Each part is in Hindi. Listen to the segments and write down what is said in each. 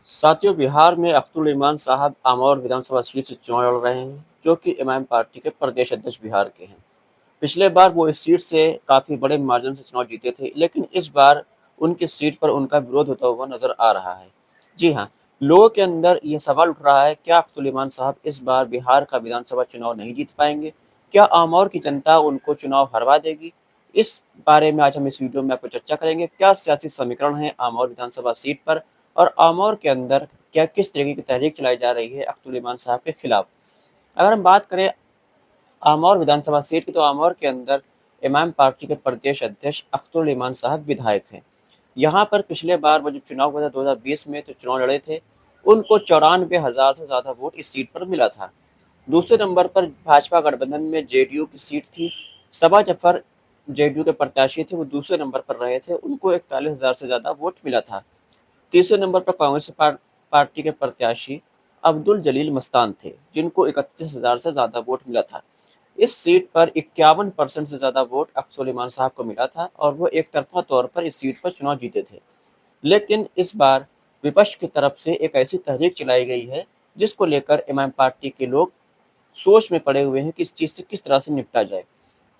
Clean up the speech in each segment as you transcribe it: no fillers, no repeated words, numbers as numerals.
साथियों, बिहार में अख्तुल इमान साहब आमौर विधानसभा सीट से चुनाव लड़ रहे हैं, जो कि इमाम पार्टी के प्रदेश अध्यक्ष बिहार के हैं। पिछले बार वो इस सीट से काफ़ी बड़े मार्जिन से चुनाव जीते थे, लेकिन इस बार उनकी सीट पर उनका विरोध होता हुआ नजर आ रहा है। जी हाँ, लोगों के अंदर ये सवाल उठ रहा है, क्या अख्तुल इमान साहब इस बार बिहार का विधानसभा चुनाव नहीं जीत पाएंगे? क्या आमौर की जनता उनको चुनाव हरवा देगी? इस बारे में आज हम इस वीडियो में आपको चर्चा करेंगे। क्या सियासी समीकरण है आमौर विधानसभा सीट पर, और आमौर के अंदर क्या किस तरीके की तहरीक चलाई जा रही है अख्तुल इमान साहब के खिलाफ। अगर हम बात करें आमौर विधानसभा सीट की, तो आमौर के अंदर इमाम पार्टी के प्रदेश अध्यक्ष अख्तुल इमान साहब विधायक हैं। यहाँ पर पिछले बार वो जब चुनाव हुआ था 2020 में, तो चुनाव लड़े थे, उनको 94,000 से ज़्यादा वोट इस सीट पर मिला था। दूसरे नंबर पर भाजपा गठबंधन में जेडीयू की सीट थी। सबा जफर जेडीयू के प्रत्याशी थे, वो दूसरे नंबर पर रहे थे, उनको 41,000 से ज़्यादा वोट मिला था। तीसरे नंबर पर कांग्रेस पार्टी के प्रत्याशी अब्दुल जलील मस्तान थे, जिनको 31,000 से ज़्यादा वोट मिला था। इस सीट पर 51% से ज़्यादा वोट अख्तुल इमान साहब को मिला था, और वो एक तरफा तौर पर इस सीट पर चुनाव जीते थे। लेकिन इस बार विपक्ष की तरफ से एक ऐसी तहरीक चलाई गई है, जिसको लेकर इमाम पार्टी के लोग सोच में पड़े हुए हैं कि इस चीज़ से किस तरह से निपटा जाए।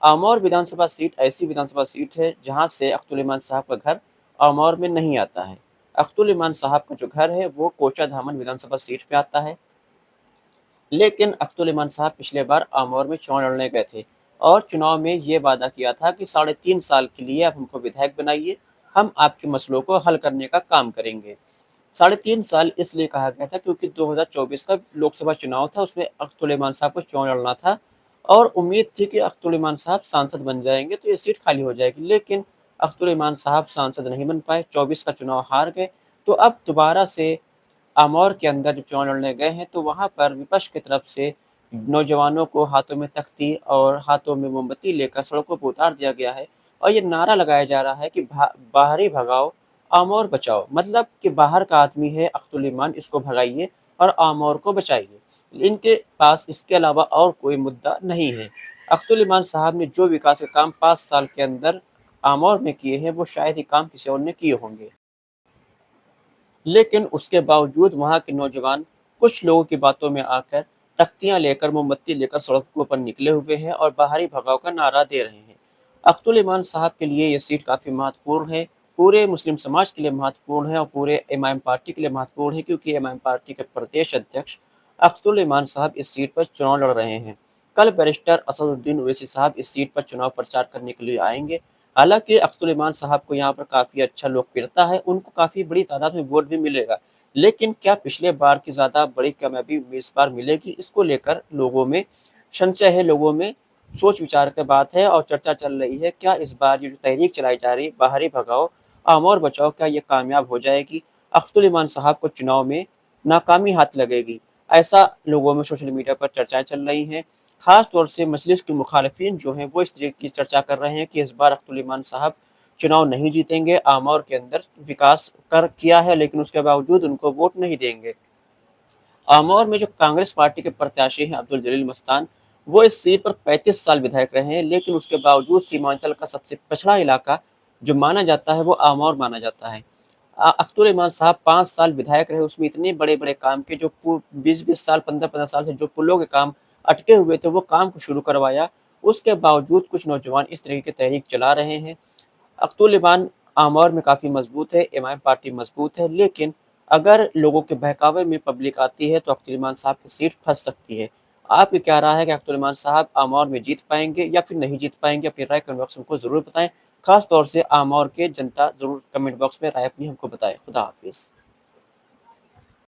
आमौर विधानसभा सीट ऐसी विधानसभा सीट है, जहाँ से अख्तुल इमान साहब का घर आमौर में नहीं आता है। अख्तुल इमान साहब का जो घर है, वो कोचा धामन विधानसभा सीट पे आता है। लेकिन अख्तुल इमान साहब पिछले बार आमौर में चुनाव लड़ने गए थे, और चुनाव में ये वादा किया था कि 3.5 साल के लिए आप हमको विधायक बनाइए, हम आपके मसलों को हल करने का काम करेंगे। 3.5 साल इसलिए कहा गया था क्योंकि 2024 का लोकसभा चुनाव था, उसमें अख्तुल इमान साहब को चुनाव लड़ना था, और उम्मीद थी कि अख्तुल इमान साहब सांसद बन जाएंगे तो ये सीट खाली हो जाएगी। लेकिन अख्तुल इमान साहब सांसद नहीं बन पाए, 24 का चुनाव हार गए। तो अब दोबारा से आमौर के अंदर जब चुनाव लड़ने गए हैं, तो वहाँ पर विपक्ष की तरफ से नौजवानों को हाथों में तख्ती और हाथों में मोमबत्ती लेकर सड़कों पर उतार दिया गया है, और ये नारा लगाया जा रहा है कि बाहरी भगाओ, आमौर बचाओ। मतलब कि बाहर का आदमी है अख्तुल इमान, इसको भगाइए और आमौर को बचाइए। इनके पास इसके अलावा और कोई मुद्दा नहीं है। अख्तुल इमान साहब ने जो विकास के काम 5 साल के अंदर आमौर में किए हैं, वो शायद ही काम किसी और ने किए होंगे। लेकिन उसके बावजूद वहाँ के नौजवान कुछ लोगों की बातों में आकर तख्तियां लेकर, मोमबत्ती लेकर सड़कों पर निकले हुए हैं और बाहरी भगाव का नारा दे रहे हैं। अख्तुल इमान साहब के लिए ये सीट काफ़ी महत्वपूर्ण है, पूरे मुस्लिम समाज के लिए महत्वपूर्ण है, और पूरे इमाम पार्टी के लिए महत्वपूर्ण है, क्योंकि इमाम पार्टी के प्रदेश अध्यक्ष अख्तुल इमान साहब इस सीट पर चुनाव लड़ रहे हैं। कल बैरिस्टर असदुद्दीन ओवैसी साहब इस सीट पर चुनाव प्रचार करने के लिए आएंगे। हालाँकि अख्तुल इमान साहब को यहाँ पर काफ़ी अच्छा लोकप्रियता है, उनको काफ़ी बड़ी तादाद में वोट भी मिलेगा। लेकिन क्या पिछले बार की ज़्यादा बड़ी कामयाबी इस बार मिलेगी? इसको लेकर लोगों में संशय है, लोगों में सोच-विचार की बात है, और चर्चा चल रही है, क्या इस बार ये जो तहरीक चलाई जा रही है, बाहरी भगाओ, आमौर बचाओ, क्या ये कामयाब हो जाएगी? अख्तुल इमान साहब को चुनाव में नाकामी हाथ लगेगी? ऐसा लोगों में सोशल मीडिया पर चर्चाएँ चल रही हैं। खास तौर से मजलिस के मुखालिफिन जो हैं, वो इस तरीके की चर्चा कर रहे हैं कि इस बार अख्तुल इमान साहब चुनाव नहीं जीतेंगे। आमौर के अंदर विकास कर किया है, लेकिन उसके बावजूद उनको वोट नहीं देंगे। आमौर में जो कांग्रेस पार्टी के प्रत्याशी हैं अब्दुल जलील मस्तान, वो इस सीट पर 35 साल विधायक रहे हैं, लेकिन उसके बावजूद सीमांचल का सबसे पिछड़ा इलाका जो माना जाता है, वो आमौर माना जाता है। अख्तुल इमान साहब 5 साल विधायक रहे, उसमें इतने बड़े-बड़े काम के, जो 20-20 साल, 15-15 साल से जो पुलों के काम अटके हुए थे, वो काम को शुरू करवाया। उसके बावजूद कुछ नौजवान इस तरीके की तहरीक चला रहे हैं। अख्तुल इमान आमौर में काफ़ी मजबूत है, इमाम पार्टी मजबूत है, लेकिन अगर लोगों के बहकावे में पब्लिक आती है, तो अख्तुल इमान साहब की सीट फँस सकती है। आपकी क्या राय है कि अख्तुल इमान साहब आमौर में जीत पाएँगे या फिर नहीं जीत पाएँगे? अपनी राय कमेंट बॉक्स में हमको ज़रूर बताएँ। खास तौर से आमौर के जनता ज़रूर कमेंट बॉक्स में राय अपनी हमको बताएँ। खुदा हाफ़िज़।